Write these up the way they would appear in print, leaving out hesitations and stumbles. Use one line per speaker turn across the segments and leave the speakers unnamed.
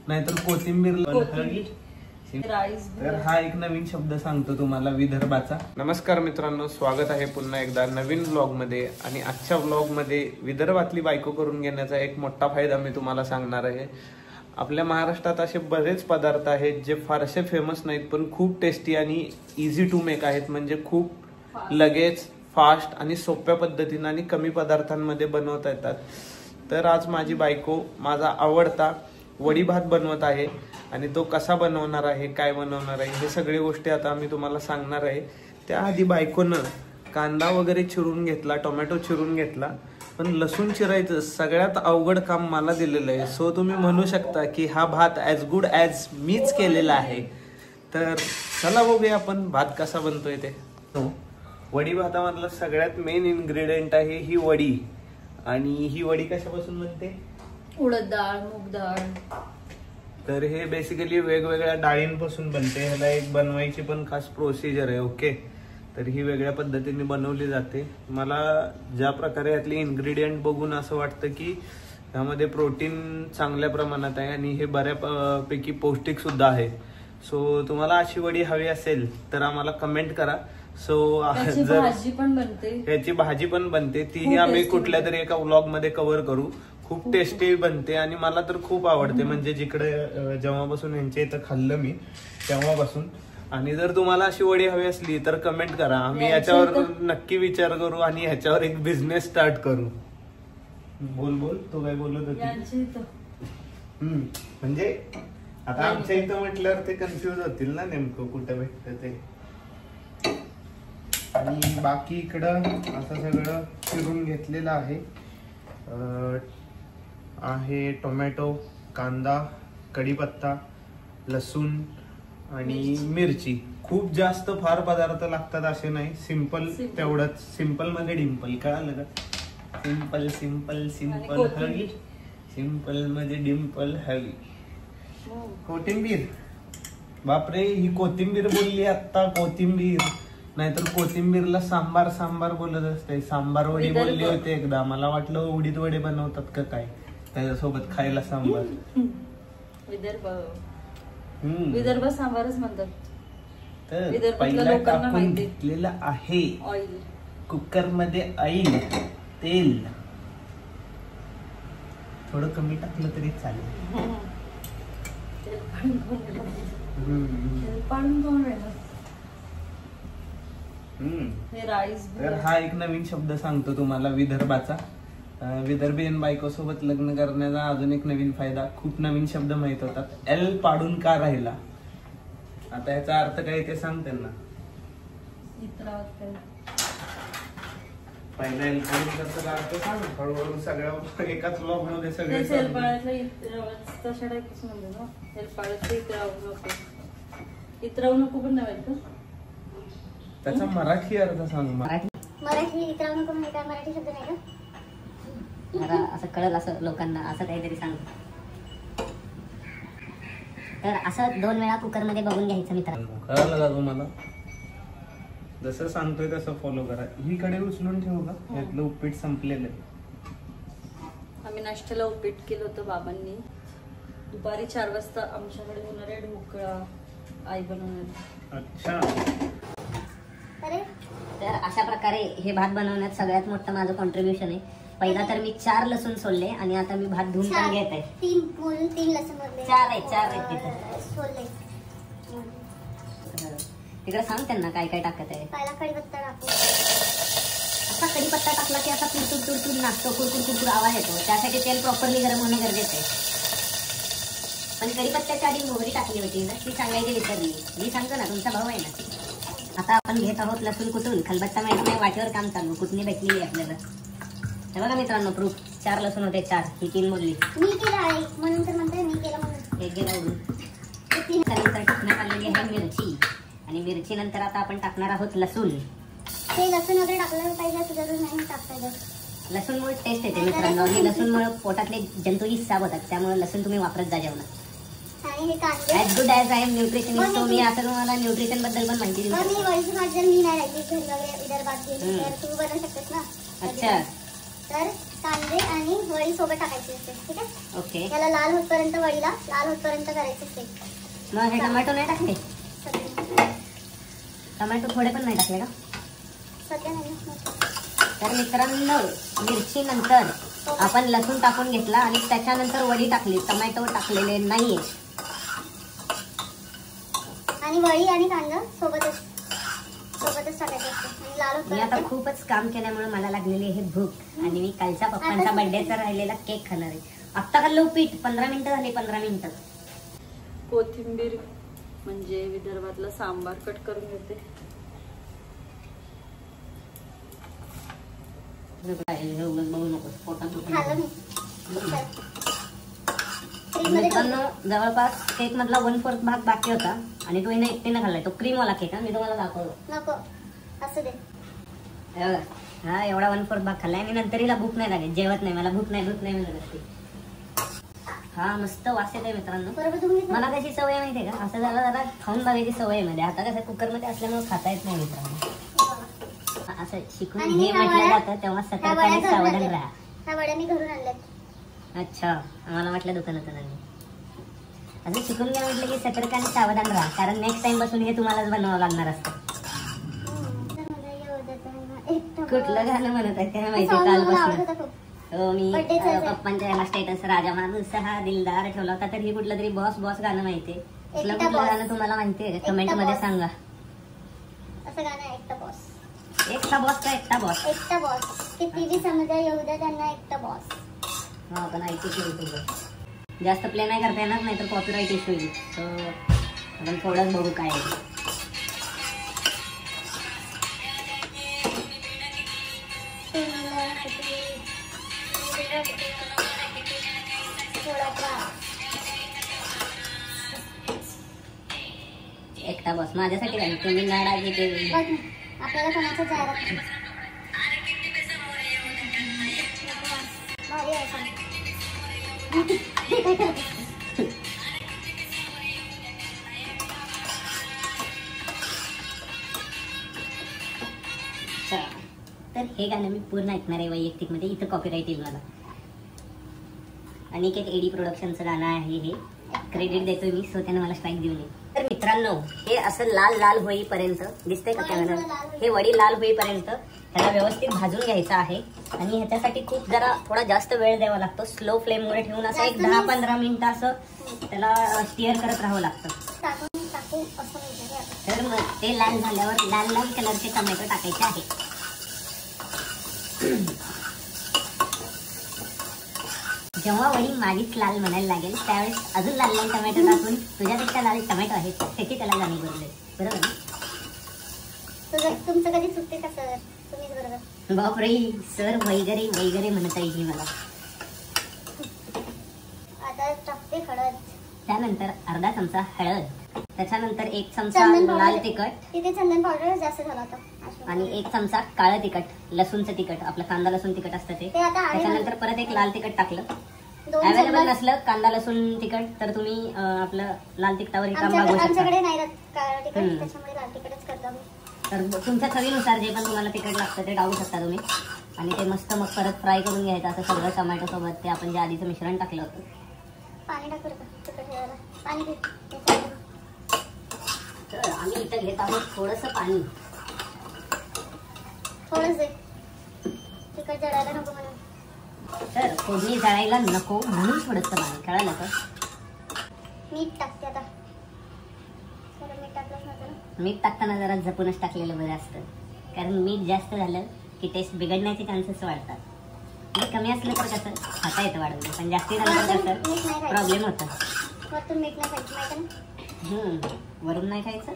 नाहीतर कोथिंबीर. तर हा एक नवीन शब्द सांगतो तुम्हाला विदर्भाचा. नमस्कार मित्रांनो, स्वागत आहे पुन्हा एकदा नवीन व्लॉग मध्ये. आणि आजच्या व्लॉग मध्ये विदर्भातली बायको करून घेण्याचा एक मोठा फायदा मी तुम्हाला सांगणार आहे. आपल्या महाराष्ट्रात असे बरेच पदार्थ आहेत जे फारसे फेमस नाहीत पण खूप टेस्टी आणि इझी टू मेक आहेत. म्हणजे खूप लगेच फास्ट आणि सोप्या पद्धतीने आणि कमी पदार्थांमध्ये बनवता येतात. तर आज माझी बायको माझा आवडता वडी भात बनवत आहे आणि तो कसा बनवणार आहे, काय बनवणार आहे, हे सगळे गोष्टी आता मी तुम्हाला सांगणार आहे. त्याआधी बायकोनं कांदा वगैरे चिरून घेतला, टोमॅटो चिरून घेतला, पण लसूण चिरायचं सगळ्यात अवघड काम मला दिलेलं आहे. सो तुम्ही म्हणू शकता की हा भात ॲज गुड ॲज मीच केलेला आहे. तर चला बघूया आपण भात कसा बनतोय ते. वडी भातामधला सगळ्यात मेन इन्ग्रेडियंट आहे ही वडी. आणि ही वडी कशापासून बनते?
उडद डाळ, मूग डाळ.
तर हे बेसिकली वेगवेगळ्या डाळींपासून बनते. ह्याला एक बनवायची पण खास प्रोसिजर आहे. ओके, तर ही वेगळ्या पद्धतीने बनवली जाते. मला ज्या प्रकारे यातले इन्ग्रेडियंट बघून असं वाटतं की ह्यामध्ये प्रोटीन चांगल्या प्रमाणात आहे आणि हे बऱ्यापैकी पौष्टिक सुद्धा आहे. सो तुम्हाला अशी वडी हवी असेल तर आम्हाला कमेंट करा. सो जर
भाजी पण बनते,
याची भाजी पण बनते, तीही आम्ही कुठल्या तरी एका व्लॉग मध्ये कव्हर करू. खूप टेस्टी बनते आणि मला तर खूप आवडते. म्हणजे जिकडे जेव्हापासून यांच्या इथं खाल्लं मी तेव्हापासून. आणि जर तुम्हाला अशी वडी हवी असली तर कमेंट करा, आम्ही याच्यावर नक्की विचार करू आणि ह्याच्यावर एक बिझनेस स्टार्ट करू. बोल बोल, तो काय बोलत होती? म्हणजे आता आमच्या इथं म्हटल्यावर ते कन्फ्युज होतील ना नेमकं कुठं भेटतं ते. आणि बाकी इकडं असं सगळं चिरून घेतलेलं आहे टोमॅटो, कांदा, कढीपत्ता, लसूण आणि मिरची. खूप जास्त फार पदार्थ लागतात असे नाही, सिंपल तेवढंच. सिंपल मध्ये डिंपल, कळालं का? सिंपल सिंपल सिंपल हवी, सिंपल मध्ये डिंपल हवी. कोथिंबीर, बापरे ही कोथिंबीर बोलली आता, कोथिंबीर. नाहीतर कोथिंबीरला सांबार सांबार बोलत असते. सांबार वडी बोलली होती एकदा, मला वाटलं उडीद वडे बनवतात का काय त्याच्यासोबत खायला सांबार.
विदर्भ सांबारच म्हणतात.
तर पहिला टाकून घेतलेला आहे कुकर मध्ये ऑइल, तेल थोडं कमी टाकलं तरी चालेल. तर हा एक नवीन शब्द सांगतो तुम्हाला विदर्भाचा. विदर्भीयन बायको सोबत लग्न करण्याचा अजून एक नवीन फायदा. खूप नवीन शब्द माहित होतात. एल पाडून का राहिला, आता याचा अर्थ काय ते सांग त्यांना. पहिला एल पाडून करता अर्थ सांग. हळूहळू सगळ्या एकाच ब्लॉग मध्ये सगळे
इतरावू नको पण नव्हे.
त्याचा मराठी अर्थ सांग.
मराठी इतरावू नको म्हणजे काय मराठी शब्द नाही का? मला असं कळलं, असं लोकांना असं काहीतरी सांग. तर असं 2 वेळा कुकर मध्ये बघून घ्यायचं मित्रांनो.
कळलं का तुम्हाला? जसं सांगतोय तसं फॉलो करा. ही कडे उचलून ठेवू का? यातलं उपीट संपलेलं आहे.
आम्ही नाश्त्याला उपीट केलं होतं बाबांनी. दुपारी 4 वाजता आमच्याकडे होणार आहे ढोकळा, आई बनवणार.
अच्छा.
तर अशा प्रकारे हे भात बनवण्यात सगळ्यात मोठं माझं कॉन्ट्रीब्युशन आहे. पहिला तर मी 4 लसूण सोलले आणि आता मी भात धुवून पण घेत आहे.
3 लसूण बोलले.
4 आहेत तिथे
सोलले.
तिकडे सांग त्यांना काय काय टाकत आहे.
पहिला कढीपत्ता टाकू.
असा कढीपत्ता टाकला की असा तुरतुर तुरतुर नाचतो, कुरकुर कुरकुर आवाज येतो. त्यासाठी तेल प्रॉपरली गरम होणं गरजेचं आहे. पण कढीपत्त्याच्या आधी मोहरी टाकली होती ना, ती सांगायची विसरली. मी सांगतो ना, तुमचा भाऊ आहे ना. आता आपण घेत आहोत लसूण कुटून. खलबत्ता माहित नाही, वाटेवर काम चालू. कुटणी भेटलेली आहे आपल्याला. हे बघा मित्रांनो, प्रूफ. 4 लसूण होते, 4. ही 3 मोडली.
मी केलं आहे म्हणून तर म्हणते मी केलं म्हणून.
एक गेला उडून. त्यानंतर टाकण्यात आलेली आहे मिरची. आणि मिरची नंतर आता आपण टाकणार आहोत लसूण.
ते लसूण वगैरे टाकलं पाहिजे, जरूर नाही टाकता.
लसूणमुळे टेस्ट येते मित्रांनो. आणि लसूणमुळे पोटातले जंतूही साफ होतात. त्यामुळे लसूण तुम्ही वापरत जा जेवणात.
आणि हे कांदे
as good as I am nutritionist. So मी असं तुम्हाला न्यूट्रिशन बद्दल पण माहिती देऊ.
मी वैष्णव मी नाही राहिली घरी वगैरे विदर्भात गेली तर तू बनवू शकतेस ना.
अच्छा.
तर कांदे आणि वडी सोबत टाकायची असते. ठीक आहे.
ओके.
त्याला लाल होतपर्यंत, वडीला लाल होतपर्यंत करायचं असते.
मग हे टोमॅटो नाही टाकले?
सध्या
टोमॅटो थोडे पण नाही टाकले का?
सध्या नाही.
तर मित्रांनो, मिरची नंतर आपण लसूण टाकून घेतला आणि त्याच्यानंतर वडी टाकली, टोमॅटो टाकलेले नाहीये.
आणि वडी आणि कांदा सोबतच टाकायचं असते. आणि लाल
मी आता
होतपर्यंत
खूपच काम केल्यामुळे मला लागलेली आहे भूक आणि मी कालच्या पप्पांचा बर्थडेचा राहिलेला केक खाणार आहे. आत्ता खाल्लं पीठ, 15 मिनिटं झाली. 15 मिनिटं.
कोथिंबीर म्हणजे विदर्भातला सांबार कट करून घेते.
बघू नकोस, पोटात दुखतं.
खाल्लं मी. फ्रीजमध्ये
मित्रांनो, जवळपास केक मधला 1/4 भाग बाकी होता आणि तो हिने एकटीने खाल्लाय. तो क्रीम वाला केक. मी तुम्हाला दाखवतो.
नको असू दे.
हे बघा, हा एवढा 1/4 भाग खाल्लाय आणि नंतर हिला भूक नाही लागेल, जेवत नाही, मला भूक नाही म्हणत असते. हा मस्त वास येतोय मित्रांनो.
बरोबर तुम्ही
मला कशी सवय माहितीये का, असं जरा खाऊन बघायची सवय मध्ये. आता कसं कुकरमध्ये असल्यामुळे खाता येत नाही मित्रांनो. असं शिकून
आणि
हे म्हटलं जातं तेव्हा सतर्क आणि सावधान राहा.
ह्या वड्या मी घरून आणल्यात.
अच्छा, आम्हाला वाटलं दुकानातून आणली. असं शिकून घ्या म्हटलं की सतर्क आणि सावधान राहा, कारण नेक्स्ट टाइम पासून हे तुम्हालाच बनवावं लागणार असतं. कुठलं गाणं म्हणत आहे काय माहिती कालपासून. मी पप्पांच्या याला स्टेटस राजा माणूस हा दिलदार ठेवला होता, तर हे कुठलं तरी बॉस बॉस गाणं माहितीये. कुठलं गाणं तुम्हाला माहितीये का? कमेंट मध्ये सांगा.
असं गाणं आहे एकटा बॉस.
एकटा बॉस का एकटा बॉस?
एकटा बॉस. किती बी समजा येऊ द्या त्यांना एकटा बॉस.
हा पण ऐकू जास्त प्ले नाही करता येणार, नाही तर कॉपीराईट इश्यू येईल. तर आपण थोडंच बघू काय आहे. एकटा बॉस माझ्यासाठी काय, तुम्ही नाडा घेते.
आपल्याला कोणाचं जाहिरात भारी आहे सांग.
तर हे गाणं मी पूर्ण ऐकणार आहे वैयक्तिक मध्ये. इथं कॉपीराईट येईल मला. अनिकेत एडी प्रोडक्शनचं गाणं आहे हे. क्रेडिट देतोय मी, सो त्यानं मला स्ट्राईक देऊ नये. तर मित्रांनो, हे असं लाल लाल होईपर्यंत दिसतंय का कॅमेरा, हे वडी लाल होईपर्यंत त्याला व्यवस्थित भाजून घ्यायचं आहे. आणि ह्याच्यासाठी खूप जरा थोडा जास्त वेळ द्यावा लागतो. स्लो फ्लेम वर ठेवून असं एक 10-15 मिनिटं असं त्याला स्टीअर करत राहावं लागतं. तर मग ते लाल झाल्यावर लाल लाल कलरचे टोमॅटो टाकायचे आहे. जेव्हा वडी माझीच लाल म्हणायला लागेल त्यावेळेस अजून लाल लाल टोमॅटो टाकून तुझ्यापेक्षा लाल टोमॅटो आहेत त्याची त्याला जाणीव करून दे. बरोबर ना?
तुमचं कधी चुकते का सर? तुम्हीच बरोबर.
बापरे, सर वैगरे वैगरे म्हणत आहे ही मला.
आता टाकते हळद.
त्यानंतर अर्धा चमचा हळद, त्याच्यानंतर 1 चमचा लाल तिखट,
तिथे चंदन पावडर जास्त झाला होता,
आणि 1 चमचा काळं तिखट, लसूणचं तिखट, आपलं कांदा लसूण तिखट असतं ते. त्याच्यानंतर परत 1 लाल तिखट टाकलं. अवेलेबल नसलं कांदा लसूण तिखट तर तुम्ही आपलं लाल तिखटावर काम मागवू शकता.
आमच्याकडे नाही राहत काळं तिखट, त्याच्यामुळे लाल तिखटच करतो आम्ही.
तर तुमच्या चवीनुसार जे पण तुम्हाला तिखट लागतं ते टाकू शकता तुम्ही. आणि ते मस्त मग परत फ्राय करून घ्यायचं असं सगळं टोमॅटो सोबत. ते आपण जे आधीचं मिश्रण टाकलं होतं.
पाणी टाकू का तिखट ठेवायला? पाणी घे.
तर आम्ही इथं घेत आहोत थोडंसं पाणी.
थोडंच दे, तिखट जळायला नको म्हणून.
तर फोडणी जळायला नको म्हणून थोडंसं पाणी. कळालं का?
मीठ टाकते आता. थोडं मीठ टाकलंच नव्हतं ना.
मीठ टाकताना जरा जपूनच टाकलेलं बरं असतं, कारण मीठ जास्त झालं की टेस्ट बिघडण्याचे चान्सेस वाढतात. म्हणजे कमी असलं तर कसं खाता येतं वाढवलं, पण जास्ती झालं तर कसं प्रॉब्लेम होतं.
वरतून मीठ नाही खायचं माहिती ना.
वरून नाही खायचं.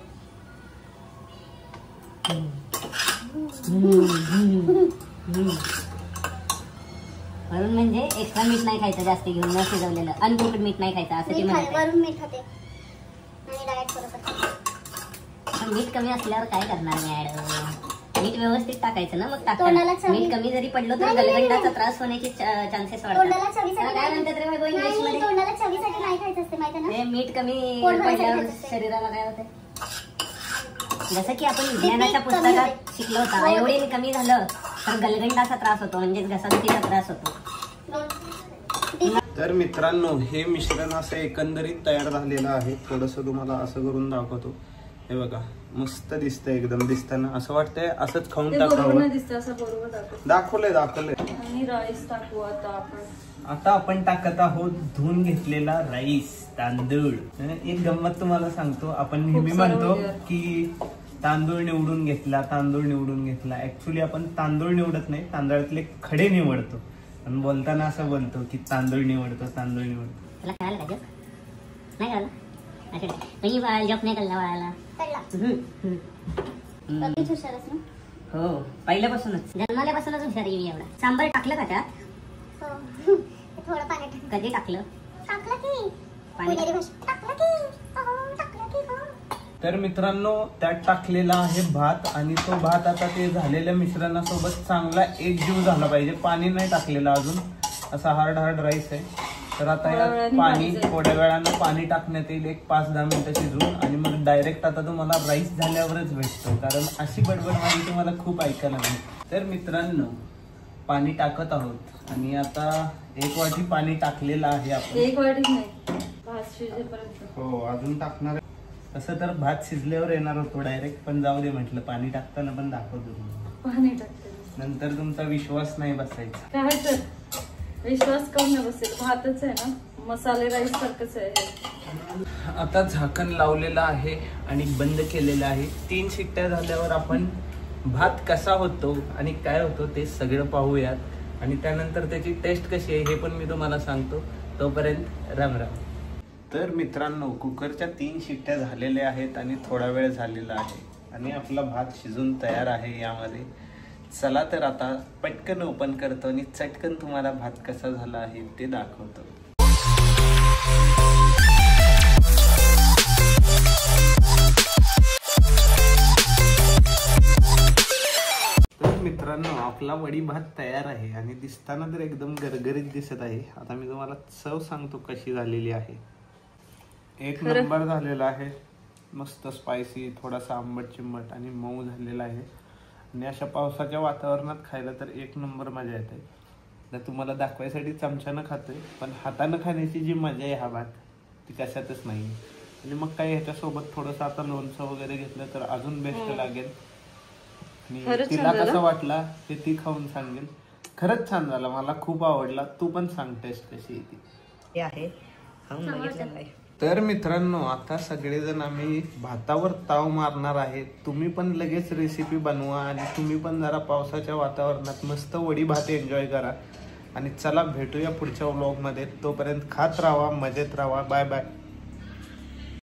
वरून म्हणजे एक्स्ट्रा मीठ नाही खायचं जास्त घेऊन, न शिजवलेलं अनकुक्ड मीठ नाही खायचं असं ती म्हणते.
वरून मीठ खाते आणि डाएट करत असते.
मीठ कमी असल्यावर काय करणार मॅडम? मीठ व्यवस्थित टाकायचं ना मग टाकताना. मीठ कमी जरी पडलं तर गलगंडाचा त्रास होण्याचे चान्सेस वाढतात. काय म्हणतात रे बाबा इंग्लिशमध्ये?
तोंडाला चवीसाठी नाही खायचं असते माहिती ना.
मीठ कमी पडल्यावर शरीराला काय होते? जसं की आपण विज्ञानाच्या पुस्तकात शिकलो होतं, आयोडीन कमी झालं तर गलगंडाचा त्रास होतो, म्हणजेच घसादुखीचा त्रास होतो.
तर मित्रांनो, हे मिश्रण असं एकंदरीत तयार झालेलं आहे. थोडंसं तुम्हाला असं करून दाखवतो. हे बघा, मस्त दिसतंय एकदम. दिसताना असं वाटतंय असंच खाऊन टाकावं. दाखवलंय.
आणि राईस टाकू
आता आपण टाकत आहोत धुवून घेतलेला राईस, तांदूळ. एक गंमत तुम्हाला सांगतो, आपण नेहमी म्हणतो की तांदूळ निवडून घेतला. ऍक्च्युली आपण तांदूळ निवडत नाही, तांदळातले खडे निवडतो. आणि बोलताना असं बोलतो की तांदूळ निवडतो.
तुला कळालं का जप? नाही कळालं? अच्छा, जप नाही कळला बाळाला. हो, पहिल्यापासूनच जन्मल्यापासूनच हुशार आहे मी. एवढा सांबार टाकलं का त्यात?
थोडं पाणी
कधी टाकलं?
तर मित्रांनो, त्यात टाकलेला आहे भात. आणि तो भात आता ते झालेल्या मिश्रणासोबत चांगला एकजीव झाला पाहिजे. पाणी नाही टाकलेलं अजून, असा हार्ड राईस आहे. तर आता यात पाणी थोड्या वेळानं पाणी टाकण्यात येईल, एक 5-10 मिनिटं शिजवून. आणि मग डायरेक्ट आता तुम्हाला राईस झाल्यावरच भेटतो, कारण अशी बडबड माझी तुम्हाला खूप ऐकायला मिळते. तर मित्रांनो, पाणी टाकत आहोत आणि आता 1 वाटी पाणी टाकलेलं आहे आपण.
1 वाटी नाही, भात शिजेपर्यंत.
हो, अजून टाकणार. तसं तर भात शिजल्यावर येणार होतो डायरेक्ट, पण जाऊ दे म्हटलं, पाणी टाकताना पण दाखवतो तुम्हाला.
पाणी टाकते,
नंतर तुमचा विश्वास नाही बसायचा.
काय तर विश्वास कमी बसेल. भातच आहे ना, मसाले राईस सारखंच आहे.
आता झाकण लावलेलं आहे आणि बंद केलेलं आहे. 3 शिट्ट्या झाल्यावर आपण भात कसा होतो आणि काय होतो ते सगळं पाहूयात. आणि त्यानंतर त्याची टेस्ट कशी आहे हे पण मी तुम्हाला सांगतो. तोपर्यंत राम राम. तर मित्रांनो, कुकरच्या 3 शिट्ट्या झालेल्या आहेत आणि थोडा वेळ झालेला आहे आणि आपला भात शिजून तयार आहे यामध्ये. चला तर आता पटकन ओपन करतो आणि चटकन तुम्हाला भात कसा झाला आहे ते दाखवतो. मित्रांनो, आपला वडी भात तयार आहे आणि दिसताना तर एकदम गरगरीत दिसत आहे. आता मी तुम्हाला चव सांगतो कशी झालेली आहे. एक नंबर झालेला आहे. मस्त स्पायसी, थोडासा आंबट चिंबट आणि मऊ झालेला आहे. आणि अशा पावसाच्या वातावरणात खायला तर 1 नंबर मजा येते. तर तुम्हाला दाखवायसाठी चमच्यानं खातोय, पण हातानं खाण्याची जी मजा आहे हा भात, ती कशातच नाही. आणि मग काय, ह्याच्यासोबत थोडंसं आता लोणचं वगैरे घेतलं तर अजून बेस्ट लागेल. आणि तिला कसं वाटला ते ती खाऊन सांगेल. खरंच छान झाला, मला खूप आवडला. तू पण सांग टेस्ट कशी आहे. तर मित्रांनो, आता सगळेजण आम्ही भातावर ताव मारणार आहे. तुम्ही पण लगेच रेसिपी बनवा आणि तुम्ही पण जरा पावसाच्या वातावरणात मस्त वडी भात एन्जॉय करा. आणि चला भेटूया पुढच्या व्लॉगमध्ये. तोपर्यंत खात राहा, मजेत राहा. Bye bye.